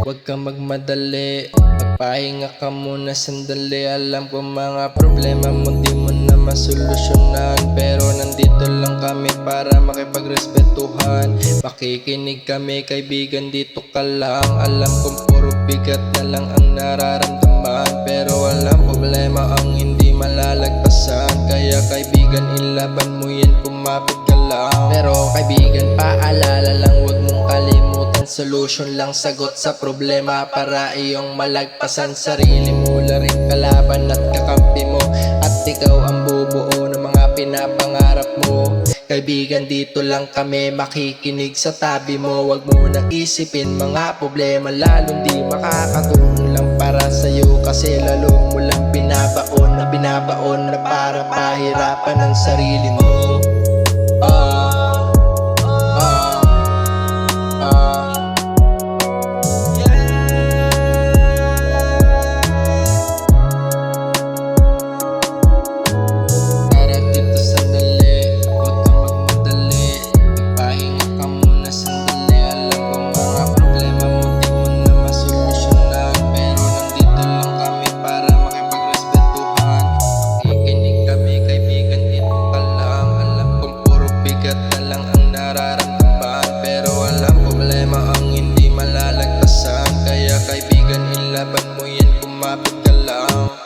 Huwag kang magmadali, magpahinga ka muna sandali. Alam ko mga problema mo di mo na masolusyonan, pero nandito lang kami para makipagrespetuhan. Makikinig kami kaibigan, dito ka lang. Alam kong puro bigat na lang ang nararamdaman, pero walang problema ang hindi malalagpasan. Kaya kaibigan, ilaban mo yan, kumapit ka lang. Pero kaibigan, paalala lang, huwag mong kalimutan, solution lang sagot sa problema para iyong malagpasan. Sarili mo la rin kalaban at kakampi mo, at ikaw ang bubuo ng mga pinapangarap mo. Kaibigan, dito lang kami, makikinig sa tabi mo. Huwag mo nang isipin mga problema, lalong di makakatulong lang para sa'yo. Kasi lalo mo lang binabaon na para pahirapan ang sarili mo. Kaibigan, ilaban mo yan, kumapit ka lang.